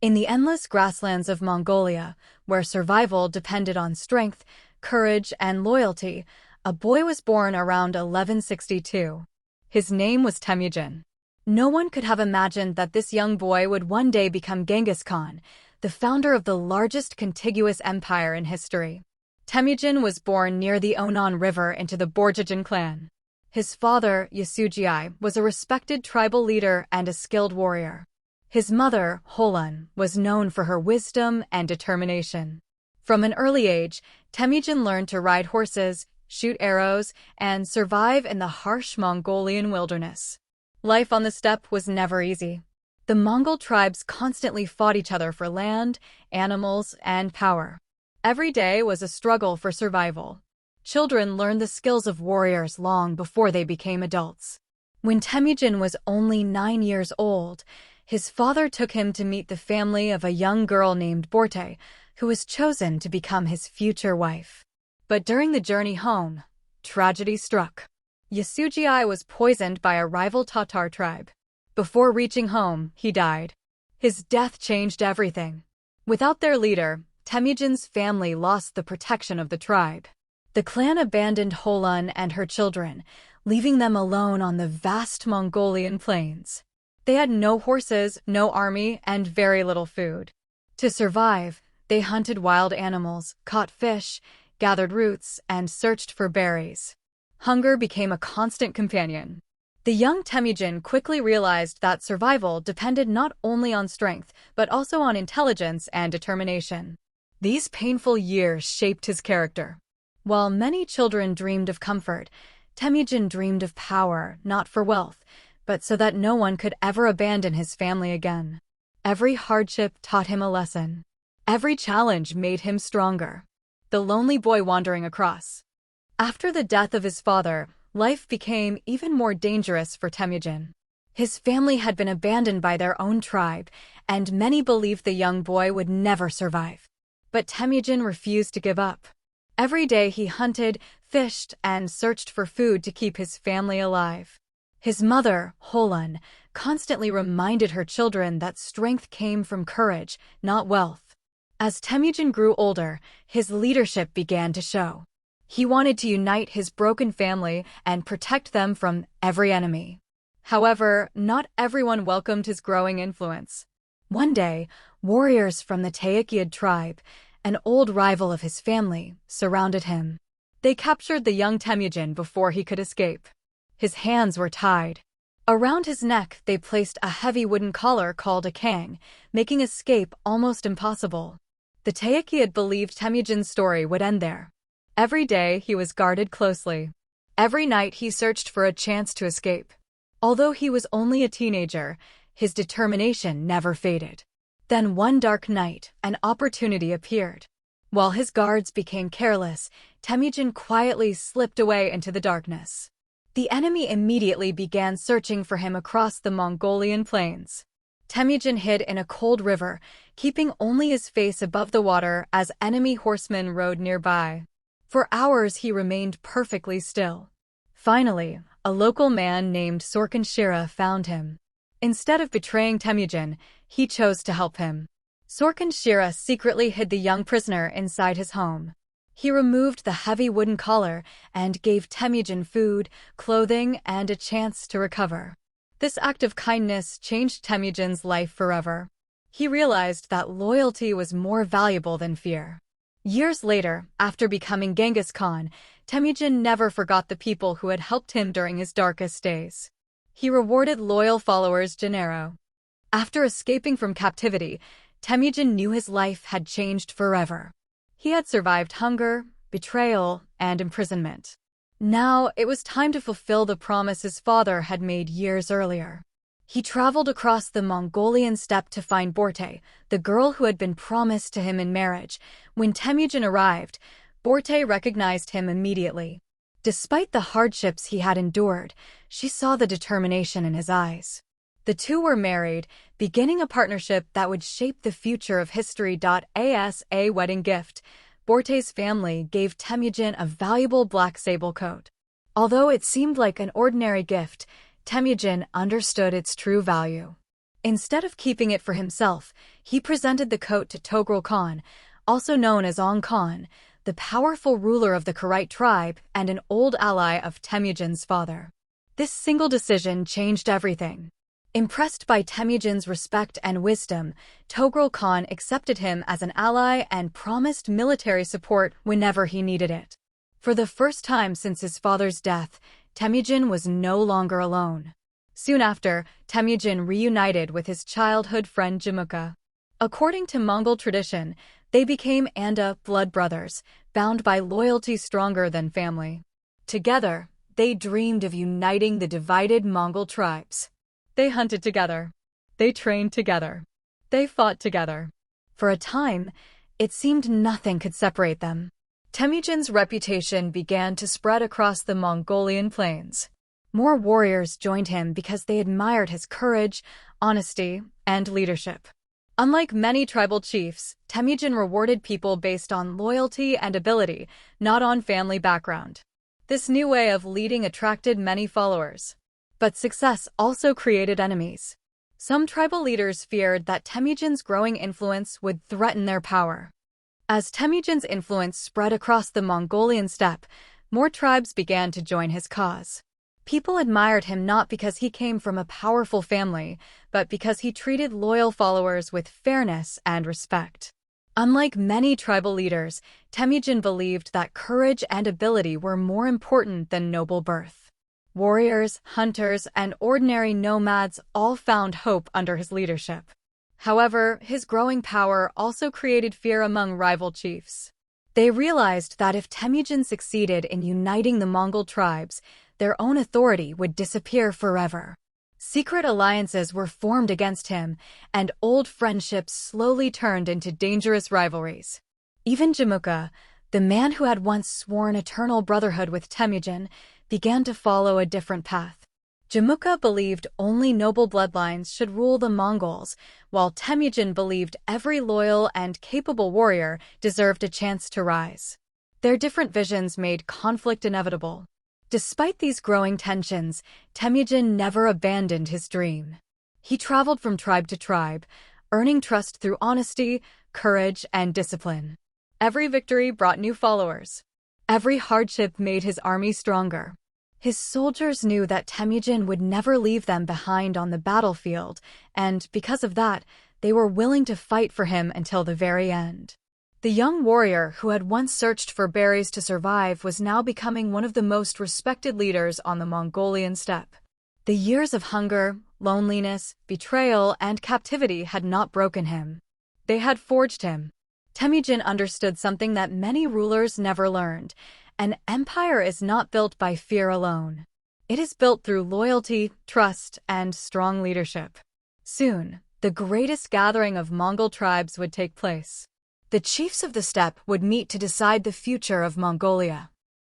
In the endless grasslands of Mongolia, where survival depended on strength, courage, and loyalty, a boy was born around 1162. His name was Temujin. No one could have imagined that this young boy would one day become Genghis Khan, the founder of the largest contiguous empire in history. Temujin was born near the Onon River into the Borjigin clan. His father, Yasugi, was a respected tribal leader and a skilled warrior. His mother, Holun, was known for her wisdom and determination. From an early age, Temujin learned to ride horses, shoot arrows, and survive in the harsh Mongolian wilderness. Life on the steppe was never easy. The Mongol tribes constantly fought each other for land, animals, and power. Every day was a struggle for survival. Children learned the skills of warriors long before they became adults. When Temujin was only 9 years old, his father took him to meet the family of a young girl named Borte, who was chosen to become his future wife. But during the journey home, tragedy struck. Yasugi was poisoned by a rival Tatar tribe. Before reaching home, he died. His death changed everything. Without their leader, Temujin's family lost the protection of the tribe. The clan abandoned Holun and her children, leaving them alone on the vast Mongolian plains. They had no horses, no army, and very little food. To survive, they hunted wild animals, caught fish, gathered roots, and searched for berries. Hunger became a constant companion. The young Temujin quickly realized that survival depended not only on strength, but also on intelligence and determination. These painful years shaped his character. While many children dreamed of comfort, Temujin dreamed of power, not for wealth, but so that no one could ever abandon his family again. Every hardship taught him a lesson. Every challenge made him stronger. The lonely boy wandering across. After the death of his father, life became even more dangerous for Temujin. His family had been abandoned by their own tribe, and many believed the young boy would never survive. But Temujin refused to give up. Every day he hunted, fished, and searched for food to keep his family alive. His mother, Holun, constantly reminded her children that strength came from courage, not wealth. As Temujin grew older, his leadership began to show. He wanted to unite his broken family and protect them from every enemy. However, not everyone welcomed his growing influence. One day, warriors from the Teakiad tribe, an old rival of his family, surrounded him. They captured the young Temujin before he could escape. His hands were tied. Around his neck, they placed a heavy wooden collar called a kang, making escape almost impossible. The Teakiad believed Temujin's story would end there. Every day, he was guarded closely. Every night, he searched for a chance to escape. Although he was only a teenager, his determination never faded. Then one dark night, an opportunity appeared. While his guards became careless, Temujin quietly slipped away into the darkness. The enemy immediately began searching for him across the Mongolian plains. Temujin hid in a cold river, keeping only his face above the water as enemy horsemen rode nearby. For hours he remained perfectly still. Finally, a local man named Sorkin Shira found him. Instead of betraying Temujin, he chose to help him. Sorkin Shira secretly hid the young prisoner inside his home. He removed the heavy wooden collar and gave Temujin food, clothing, and a chance to recover. This act of kindness changed Temujin's life forever. He realized that loyalty was more valuable than fear. Years later, after becoming Genghis Khan, Temujin never forgot the people who had helped him during his darkest days. He rewarded loyal followers Gennaro. After escaping from captivity, Temujin knew his life had changed forever. He had survived hunger, betrayal, and imprisonment. Now it was time to fulfill the promise his father had made years earlier. He traveled across the Mongolian steppe to find Borte, the girl who had been promised to him in marriage. When Temujin arrived, Borte recognized him immediately. Despite the hardships he had endured, she saw the determination in his eyes. The two were married, beginning a partnership that would shape the future of history. As a wedding gift, Borte's family gave Temujin a valuable black sable coat. Although it seemed like an ordinary gift, Temujin understood its true value. Instead of keeping it for himself, he presented the coat to Togrul Khan, also known as Ong Khan, the powerful ruler of the Karaite tribe and an old ally of Temujin's father. This single decision changed everything. Impressed by Temujin's respect and wisdom, Togrul Khan accepted him as an ally and promised military support whenever he needed it. For the first time since his father's death, Temujin was no longer alone. Soon after, Temujin reunited with his childhood friend Jamuka. According to Mongol tradition, they became Anda blood brothers, bound by loyalty stronger than family. Together, they dreamed of uniting the divided Mongol tribes. They hunted together. They trained together. They fought together. For a time, it seemed nothing could separate them. Temujin's reputation began to spread across the Mongolian plains. More warriors joined him because they admired his courage, honesty, and leadership. Unlike many tribal chiefs, Temujin rewarded people based on loyalty and ability, not on family background. This new way of leading attracted many followers. But success also created enemies. Some tribal leaders feared that Temujin's growing influence would threaten their power. As Temujin's influence spread across the Mongolian steppe, more tribes began to join his cause. People admired him not because he came from a powerful family, but because he treated loyal followers with fairness and respect. Unlike many tribal leaders, Temujin believed that courage and ability were more important than noble birth. Warriors, hunters, and ordinary nomads all found hope under his leadership. However, his growing power also created fear among rival chiefs. They realized that if Temujin succeeded in uniting the Mongol tribes, their own authority would disappear forever. Secret alliances were formed against him, and old friendships slowly turned into dangerous rivalries. Even Jamuka, the man who had once sworn eternal brotherhood with Temujin, began to follow a different path. Jamuka believed only noble bloodlines should rule the Mongols, while Temujin believed every loyal and capable warrior deserved a chance to rise. Their different visions made conflict inevitable. Despite these growing tensions, Temujin never abandoned his dream. He traveled from tribe to tribe, earning trust through honesty, courage, and discipline. Every victory brought new followers. Every hardship made his army stronger. His soldiers knew that Temujin would never leave them behind on the battlefield, and because of that, they were willing to fight for him until the very end. The young warrior who had once searched for berries to survive was now becoming one of the most respected leaders on the Mongolian steppe. The years of hunger, loneliness, betrayal, and captivity had not broken him. They had forged him. Temujin understood something that many rulers never learned. An empire is not built by fear alone. It is built through loyalty, trust, and strong leadership. Soon, the greatest gathering of Mongol tribes would take place. The chiefs of the steppe would meet to decide the future of Mongolia.